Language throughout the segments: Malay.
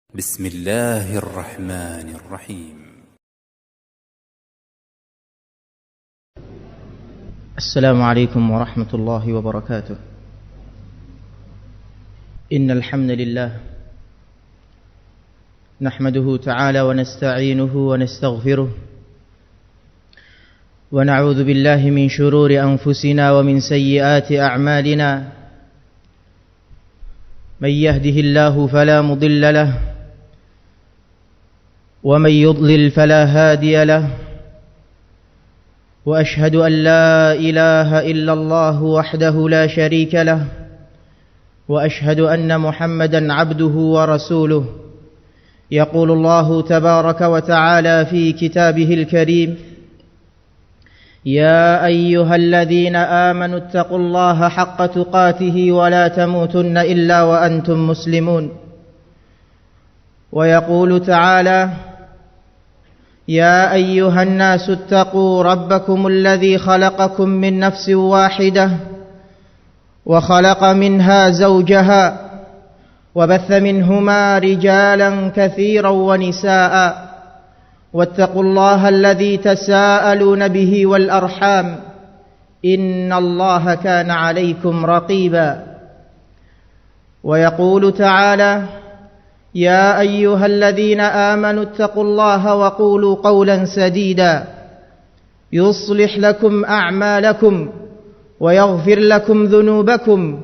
بسم الله الرحمن الرحيم. السلام عليكم ورحمة الله وبركاته. إن الحمد لله نحمده تعالى ونستعينه ونستغفره ونعوذ بالله من شرور أنفسنا ومن سيئات أعمالنا. من يهده الله فلا مضل له ومن يضلل فلا هادي له، وأشهد أن لا إله إلا الله وحده لا شريك له، وأشهد أن محمدا عبده ورسوله. يقول الله تبارك وتعالى في كتابه الكريم: يا أيها الذين آمنوا اتقوا الله حق تقاته ولا تموتن إلا وأنتم مسلمون. ويقول تعالى: يا أيها الناس اتقوا ربكم الذي خلقكم من نفس واحدة وخلق منها زوجها وبث منهما رجالا كثيرا ونساء واتقوا الله الذي تساءلون به والأرحام إن الله كان عليكم رقيبا. ويقول تعالى: يا أيها الذين آمنوا اتقوا الله وقولوا قولا سديدا يصلح لكم أعمالكم ويغفر لكم ذنوبكم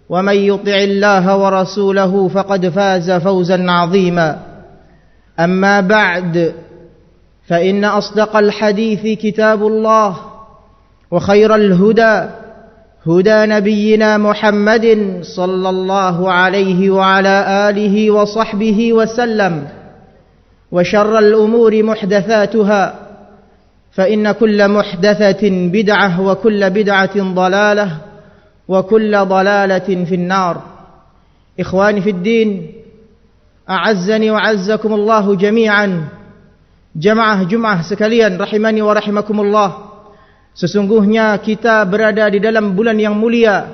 ومن يطع الله ورسوله فقد فاز فوزا عظيما. أما بعد، فإن أصدق الحديث كتاب الله، وخير الهدى هدى نبينا محمد صلى الله عليه وعلى آله وصحبه وسلم، وشر الأمور محدثاتها، فإن كل محدثة بدعة وكل بدعة ضلالة وكل ضلالة في النار. إخواني في الدين، أعزني وعزكم الله جميعا. Jamaah sekalian rahimani wa rahimakumullah. Sesungguhnya kita berada di dalam bulan yang mulia,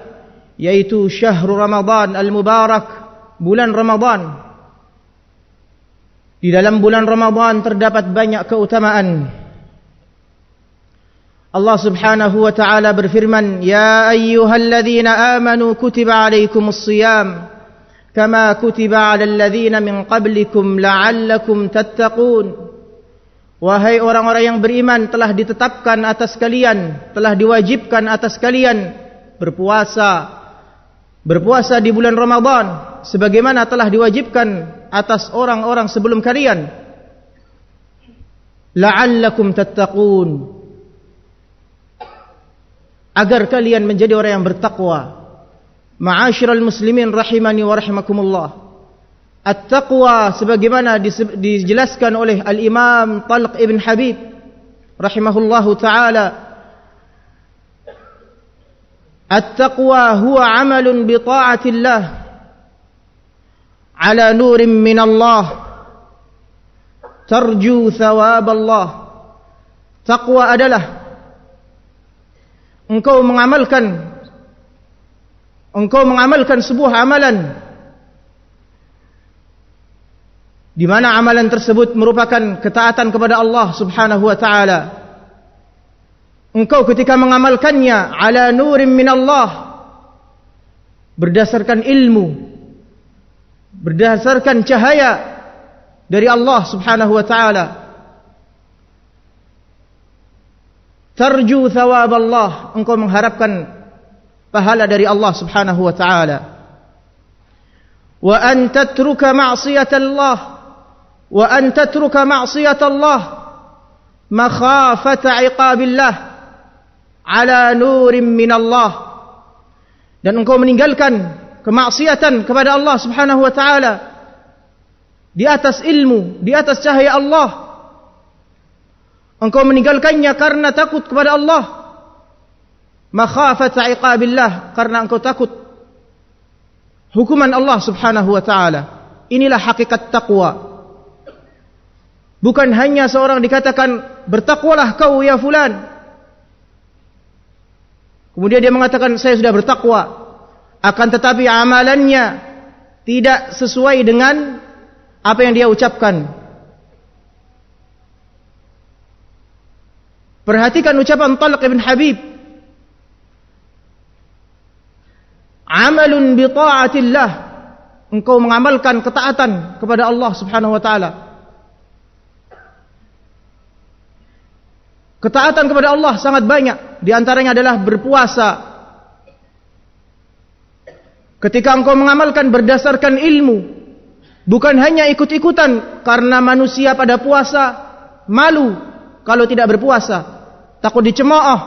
yaitu Syahrul Ramadan Al-Mubarak, bulan Ramadan. Di dalam bulan Ramadan terdapat banyak keutamaan. Allah Subhanahu wa taala berfirman: "Ya ayyuhalladzina amanu kutiba alaikumus shiyam kama kutiba 'alal ladzina min qablikum la'allakum tattaqun." Wahai orang-orang yang beriman, telah ditetapkan atas kalian, telah diwajibkan atas kalian berpuasa di bulan Ramadan sebagaimana telah diwajibkan atas orang-orang sebelum kalian. La'allakum tattaqun, agar kalian menjadi orang yang bertakwa. Ma'asyiral muslimin rahimani wa rahimakumullah. At-taqwa sebagaimana dijelaskan oleh Al-Imam Talq ibn Habib rahimahullahu ta'ala, at-taqwa huwa amalun bi ta'atillah ala nurin min Allah tarju thawab Allah. Taqwa adalah engkau mengamalkan sebuah amalan di mana amalan tersebut merupakan ketaatan kepada Allah Subhanahu wa taala. Engkau ketika mengamalkannya ala nurin min Allah, berdasarkan ilmu, berdasarkan cahaya dari Allah Subhanahu wa taala. Tarju thawab Allah, engkau mengharapkan pahala dari Allah Subhanahu wa taala. Wa an tatruka ma'siyatallah wa an tatruka ma'siyatallah makhafata 'iqabillah ala nurin min Allah, dan engkau meninggalkan kemaksiatan kepada Allah Subhanahu wa taala di atas ilmu, di atas cahaya Allah. Engkau meninggalkannya karena takut kepada Allah. Makhafata 'iqabillah, karena engkau takut hukuman Allah Subhanahu wa taala. Inilah hakikat taqwa. Bukan hanya seorang dikatakan bertakwalah kau ya fulan, kemudian dia mengatakan saya sudah bertakwa, akan tetapi amalannya tidak sesuai dengan apa yang dia ucapkan. Perhatikan ucapan Talq ibn Habib. Amalun bi ta'atillah. Engkau mengamalkan ketaatan kepada Allah Subhanahu wa taala. Ketaatan kepada Allah sangat banyak. Di antaranya adalah berpuasa. Ketika engkau mengamalkan berdasarkan ilmu, bukan hanya ikut-ikutan karena manusia pada puasa malu kalau tidak berpuasa, takut dicemooh.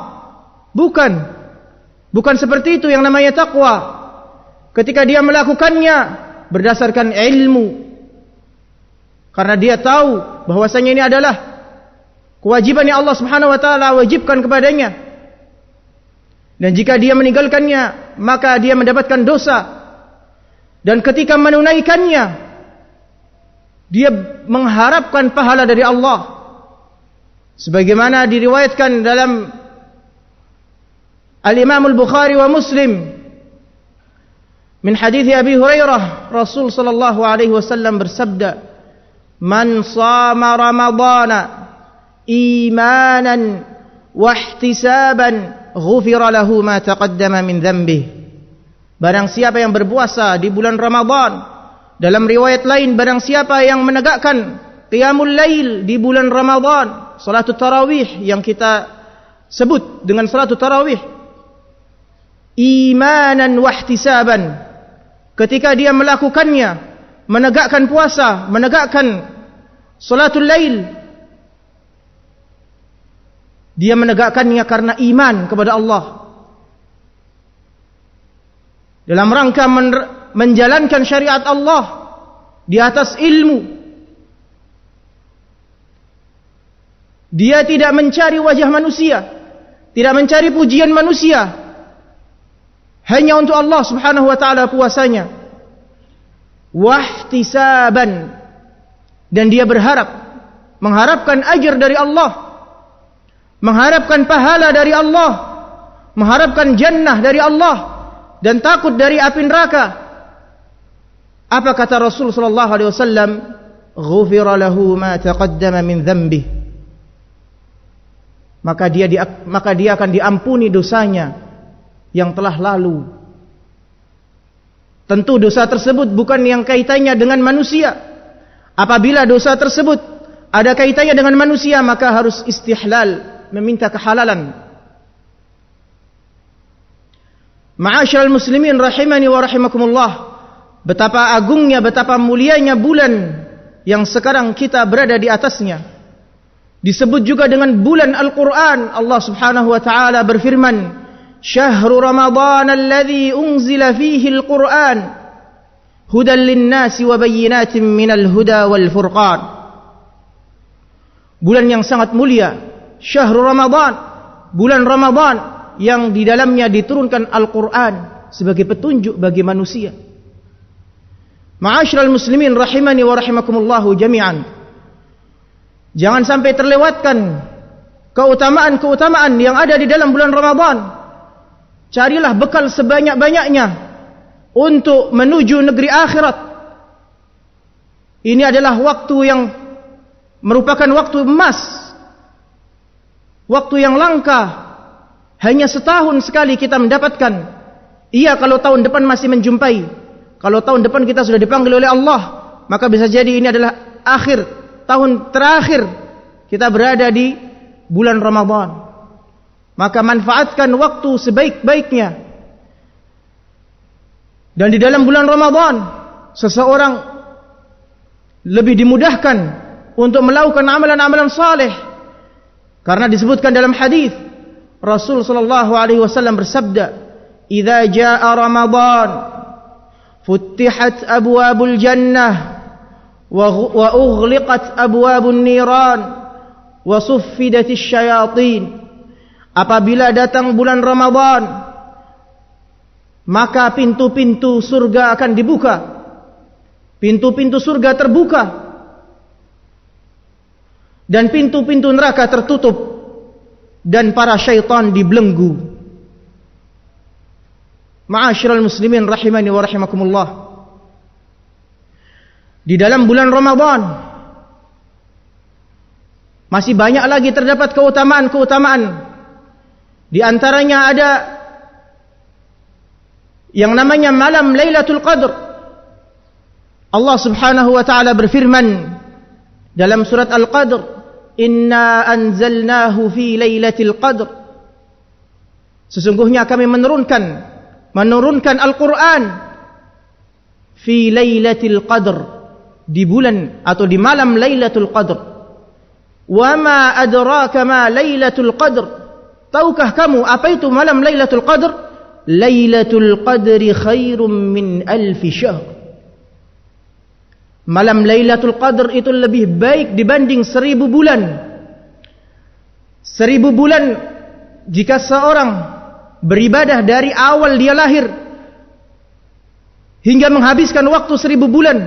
Bukan seperti itu yang namanya takwa. Ketika dia melakukannya berdasarkan ilmu, karena dia tahu bahwasanya ini adalah kewajiban yang Allah Subhanahu wa taala wajibkan kepadanya. Dan jika dia meninggalkannya, maka dia mendapatkan dosa. Dan ketika menunaikannya, dia mengharapkan pahala dari Allah. Sebagaimana diriwayatkan dalam Al-Imam Al-Bukhari wa Muslim min hadits Abi Hurairah, Rasul sallallahu alaihi wasallam bersabda, "Man shama Ramadhana imanan wa ihtisaban, ghufira lahu ma taqaddama min dhanbihi." Barang siapa yang berpuasa di bulan Ramadan, dalam riwayat lain, barang siapa yang menegakkan qiyamul lail di bulan Ramadan, salatul tarawih yang kita sebut dengan salatul tarawih, imanan wa ihtisaban, ketika dia melakukannya, menegakkan puasa, menegakkan salatul lail, dia menegakkannya karena iman kepada Allah, dalam rangka menjalankan syariat Allah di atas ilmu. Dia tidak mencari wajah manusia, tidak mencari pujian manusia, hanya untuk Allah Subhanahu wa taala puasanya. Wahtisaban, dan dia mengharapkan ajar dari Allah, mengharapkan pahala dari Allah, mengharapkan jannah dari Allah, dan takut dari api neraka. Apa kata Rasul sallallahu alaihi wasallam? Ghufira lahu ma taqaddama min dhanbihi. Maka dia akan diampuni dosanya yang telah lalu. Tentu dosa tersebut bukan yang kaitannya dengan manusia. Apabila dosa tersebut ada kaitannya dengan manusia, maka harus istihlal, meminta kehalalan. Ma'asyiral muslimin rahimani wa rahimakumullah, betapa agungnya, betapa mulianya bulan yang sekarang kita berada di atasnya. Disebut juga dengan bulan Al-Quran. Allah Subhanahu wa ta'ala berfirman, Syahrul Ramadan alladhi unzila fihi Al-Quran hudan linnasi wa bayyinatin minal huda wal furqan. Bulan yang sangat mulia, Syahrul Ramadan, bulan Ramadan yang di dalamnya diturunkan Al-Quran sebagai petunjuk bagi manusia. Ma'asyiral muslimin rahimani wa rahimakumullahu jami'an. Jangan sampai terlewatkan keutamaan-keutamaan yang ada di dalam bulan Ramadan. Carilah bekal sebanyak-banyaknya untuk menuju negeri akhirat. Ini adalah waktu yang merupakan waktu emas, waktu yang langka. Hanya setahun sekali kita mendapatkan. Iya, kalau tahun depan masih menjumpai. Kalau tahun depan kita sudah dipanggil oleh Allah, maka bisa jadi ini adalah tahun terakhir kita berada di bulan Ramadan. Maka manfaatkan waktu sebaik-baiknya. Dan di dalam bulan Ramadan, seseorang lebih dimudahkan untuk melakukan amalan-amalan saleh. Karena disebutkan dalam hadis, Rasul sallallahu alaihi wasallam bersabda, "Idza jaa Ramadan, futtihat abwabul jannah wa ughliqat abwabun niran wa suffidatis syayatin." Apabila datang bulan Ramadan, maka pintu-pintu surga akan dibuka. Pintu-pintu surga terbuka dan pintu-pintu neraka tertutup, dan para syaitan dibelenggu. Ma'asyiral muslimin rahimani wa rahimakumullah. di dalam bulan Ramadan. Masih banyak lagi terdapat keutamaan-keutamaan. Di antaranya ada yang namanya malam Lailatul Qadr. Allah Subhanahu wa taala berfirman dalam surat Al-Qadr, "Inna anzalnahu fi Lailatul Qadr." Sesungguhnya kami menurunkan Al-Qur'an fi Lailatul Qadr, di bulan atau di malam Lailatul Qadr. Wa ma adraka ma Lailatul Qadr? Tahukah kamu apa itu malam Lailatul Qadr? Lailatul Qadri khairum min alfi syahr. Malam Lailatul Qadr itu lebih baik dibanding 1000 bulan. 1000 bulan jika seorang beribadah dari awal dia lahir hingga menghabiskan waktu 1000 bulan,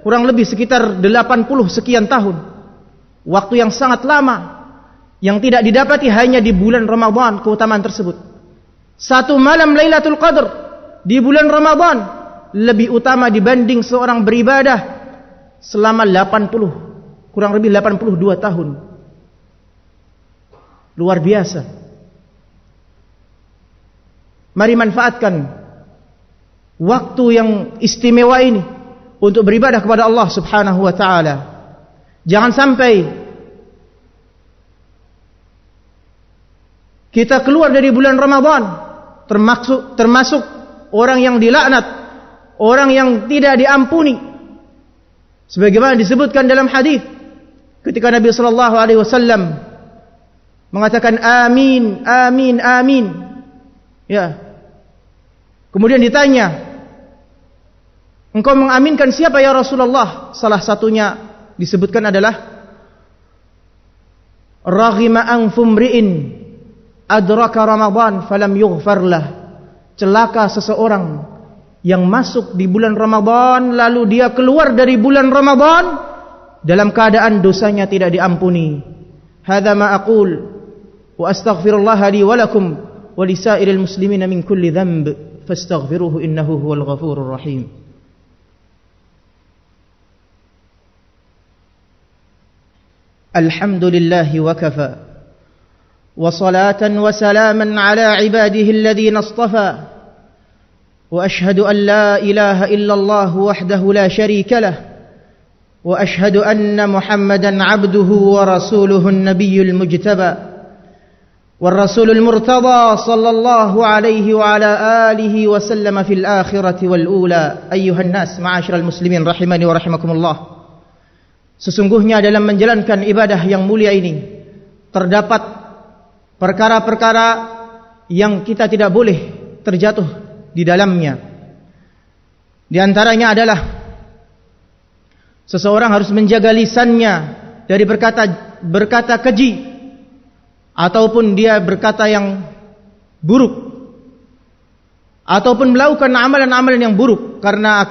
kurang lebih sekitar 80 sekian tahun. Waktu yang sangat lama yang tidak didapati hanya di bulan Ramadan keutamaan tersebut. Satu malam Lailatul Qadr di bulan Ramadan lebih utama dibanding seorang beribadah selama 80, kurang lebih 82 tahun. Luar biasa. Mari manfaatkan waktu yang istimewa ini untuk beribadah kepada Allah Subhanahu wa taala. Jangan sampai kita keluar dari bulan Ramadan termasuk orang yang dilaknat, orang yang tidak diampuni. Sebagaimana disebutkan dalam hadis ketika Nabi sallallahu alaihi wasallam mengatakan amin, amin, amin. Ya. Kemudian ditanya, engkau mengaminkan siapa ya Rasulullah? Salah satunya disebutkan adalah raghima anfu mri'in adraka Ramadan falam yughfar lah. Celaka seseorang yang masuk di bulan Ramadan lalu dia keluar dari bulan Ramadan dalam keadaan dosanya tidak diampuni. Hadza ma aqul wa astaghfirullah li wa lakum wa lisairil muslimina min kulli dhanb fastaghfiruhu innahu huwal ghafurur rahim. الحمد لله وكفى وصلاة وسلاما على عباده الذين اصطفى وأشهد أن لا إله إلا الله وحده لا شريك له وأشهد أن محمدا عبده ورسوله النبي المجتبى والرسول المرتضى صلى الله عليه وعلى آله وسلم في الآخرة والأولى. أيها الناس معاشر المسلمين رحمني ورحمكم الله. Sesungguhnya dalam menjalankan ibadah yang mulia ini terdapat perkara-perkara yang kita tidak boleh terjatuh di dalamnya. Di antaranya adalah seseorang harus menjaga lisannya dari berkata keji ataupun dia berkata yang buruk ataupun melakukan amalan-amalan yang buruk karena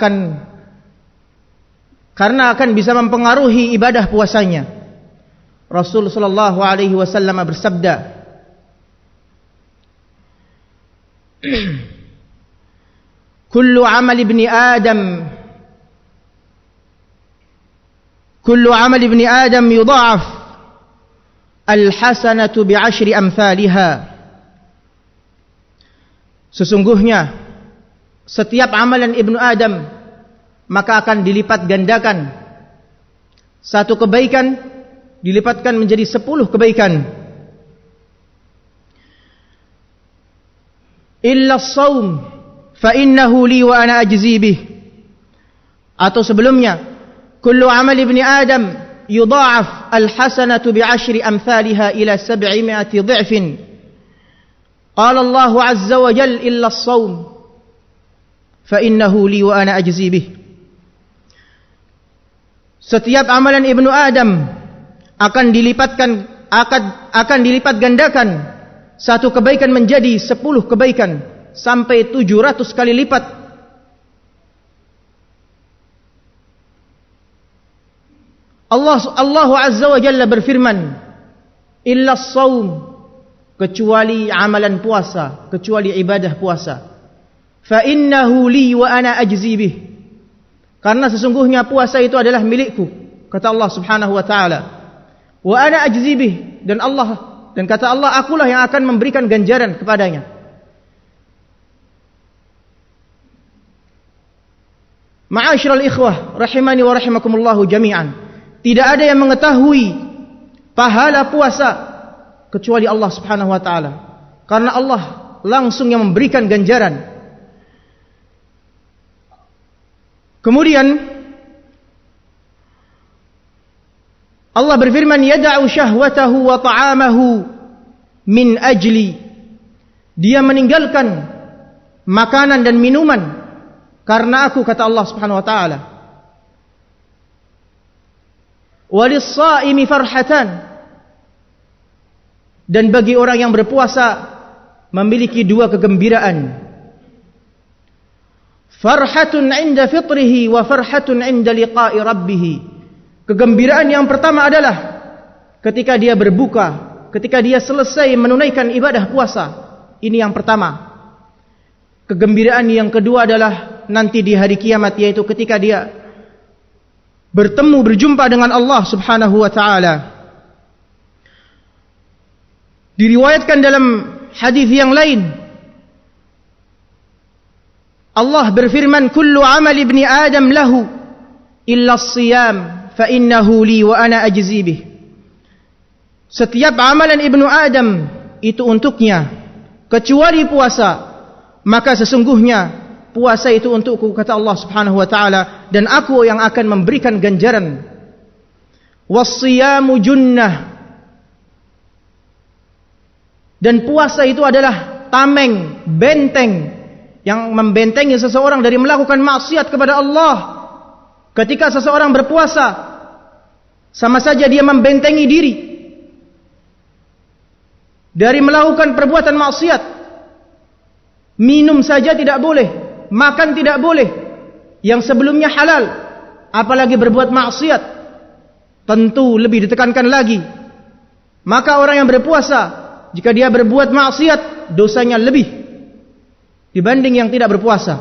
akan bisa mempengaruhi ibadah puasanya. Rasul sallallahu alaihi wasallam bersabda, kullu amal ibni Adam yudha'af al-hasanatu bi'ashri amthaliha. Sesungguhnya setiap amalan ibnu Adam maka akan dilipat gandakan. Satu kebaikan dilipatkan menjadi 10 kebaikan. Illa as-shaum fa innahu li wa ana ajzi bih. Atau sebelumnya, kullu amal ibni Adam yudha'af al-hasanatu bi'ashri amthaliha ila 700 dhi'fin. Qala Allah 'azza wa jalla illa as-shaum fa innahu li wa ana ajzi bih. Setiap amalan ibnu Adam akan dilipat gandakan satu kebaikan menjadi 10 kebaikan sampai 700 kali lipat. Allah Azza wa Jalla berfirman, illa shaum, kecuali amalan puasa, kecuali ibadah puasa. Fa innahu li wa ana ajzi bih. karena sesungguhnya puasa itu adalah milikku, kata Allah Subhanahu wa taala. Wa ana ajzi bih, dan kata Allah, akulah yang akan memberikan ganjaran kepadanya. Ma'asyiral ikhwah rahimani wa rahimakumullahu jami'an. Tidak ada yang mengetahui pahala puasa kecuali Allah Subhanahu wa taala. Karena Allah langsung yang memberikan ganjaran. Kemudian Allah berfirman, yada'u syahwatahu wa ta'amahu min ajli. Dia meninggalkan makanan dan minuman karena aku, kata Allah Subhanahu wa taala. Walis-shaimi farhatan. Dan bagi orang yang berpuasa memiliki dua kegembiraan. Farhatun 'inda fitrihi wa farhatun 'inda liqa'i rabbih. Kegembiraan yang pertama adalah ketika dia berbuka, ketika dia selesai menunaikan ibadah puasa. Ini yang pertama. Kegembiraan yang kedua adalah nanti di hari kiamat, yaitu ketika dia berjumpa dengan Allah Subhanahu wa taala. Diriwayatkan dalam hadis yang lain, Allah berfirman, kullu amal ibni Adam lahu illa as-siyam fa innahu li wa ana ajzi bih. Setiap amalan ibnu Adam itu untuknya kecuali puasa, maka sesungguhnya puasa itu untukku, kata Allah Subhanahu wa taala, dan aku yang akan memberikan ganjaran. Was-siyamu junnah. Dan puasa itu adalah tameng, benteng yang membentengi seseorang dari melakukan maksiat kepada Allah. Ketika seseorang berpuasa, sama saja dia membentengi diri dari melakukan perbuatan maksiat. Minum saja tidak boleh, makan tidak boleh, yang sebelumnya halal, apalagi berbuat maksiat, tentu lebih ditekankan lagi. Maka orang yang berpuasa, jika dia berbuat maksiat, dosanya lebih dibanding yang tidak berpuasa.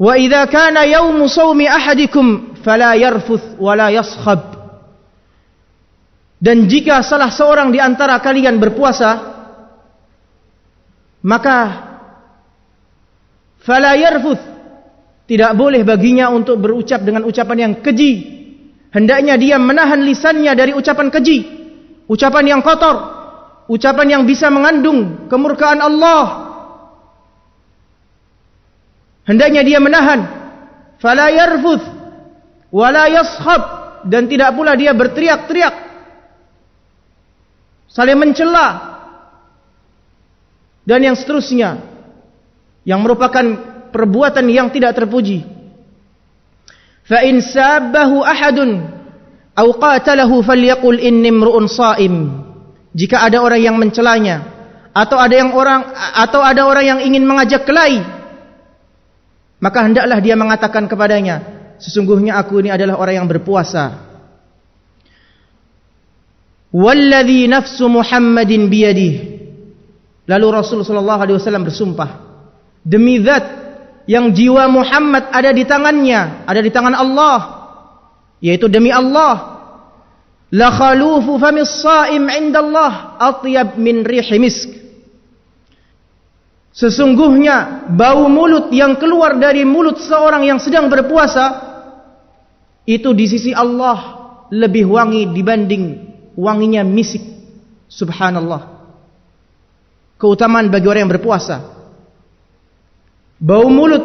Wa idza kana yaumu shaumi ahadikum fala yarfuth wala yaskhab. Dan jika salah seorang di antara kalian berpuasa, maka fala yarfuth, tidak boleh baginya untuk berucap dengan ucapan yang keji. Hendaknya dia menahan lisannya dari ucapan keji, ucapan yang kotor, ucapan yang bisa mengandung kemurkaan Allah. Hendaknya dia menahan. Fala yarfuth wala yaskhab, dan tidak pula dia berteriak-teriak, saling mencela, dan yang seterusnya, yang merupakan perbuatan yang tidak terpuji. Fa in sabbahu ahadun aw qatalahu falyaqul inni imru'un sha'im. Jika ada orang yang mencelanya, atau ada orang yang ingin mengajak kelahi, maka hendaklah dia mengatakan kepadanya, sesungguhnya aku ini adalah orang yang berpuasa. Walladzi nafsu Muhammadin biyadihi. Lalu Rasul sallallahu alaihi wasallam bersumpah, demi zat yang jiwa Muhammad ada di tangannya, ada di tangan Allah, yaitu demi Allah, la khalufu famis shaim 'indallah atyab min rihi misk. Sesungguhnya bau mulut yang keluar dari mulut seorang yang sedang berpuasa itu di sisi Allah lebih wangi dibanding wanginya misik. Subhanallah. Keutamaan bagi orang yang berpuasa. Bau mulut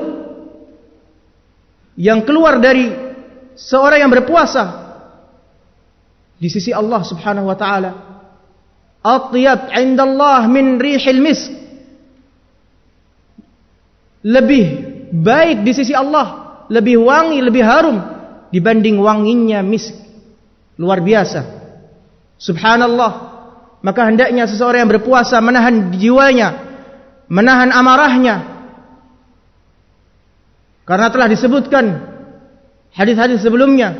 yang keluar dari seorang yang berpuasa di sisi Allah Subhanahu wa taala atyab 'indallah min rihil misk, lebih baik di sisi Allah, lebih wangi, lebih harum dibanding wanginya misk. Luar biasa. Subhanallah. Maka hendaknya seseorang yang berpuasa menahan jiwanya, menahan amarahnya. Karena telah disebutkan hadis-hadis sebelumnya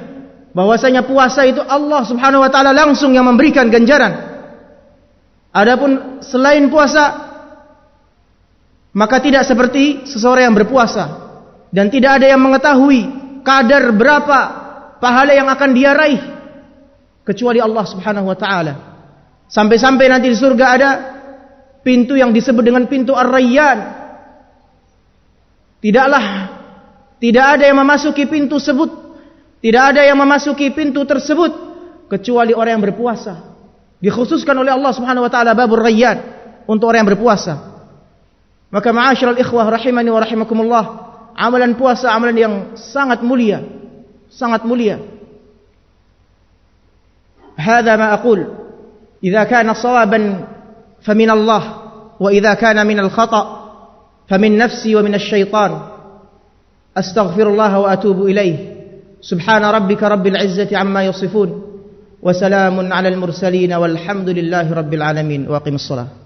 bahwasanya puasa itu Allah Subhanahu wa taala langsung yang memberikan ganjaran. Adapun selain puasa, maka tidak seperti seseorang yang berpuasa, dan tidak ada yang mengetahui kadar berapa pahala yang akan dia raih kecuali Allah Subhanahu wa taala. Sampai-sampai nanti di surga ada pintu yang disebut dengan pintu Ar-Rayyan. Tidak ada yang memasuki pintu tersebut, tidak ada yang memasuki pintu tersebut kecuali orang yang berpuasa. Dikhususkan oleh Allah Subhanahu wa taala babur Rayyan untuk orang yang berpuasa. Maka ma'asyiral ikhwah rahimani wa rahimakumullah, amalan puasa amalan yang sangat mulia, sangat mulia. Hadza ma aqul, idza kana shawaban famin Allah, wa idza kana min al-khata' famin nafsi wa min asy-syaitan. Astaghfirullah wa atubu ilaih. Subhana rabbika rabbil izzati amma yasifun, wa salamun 'alal mursalin walhamdulillahi rabbil alamin. Wa aqimus shalah.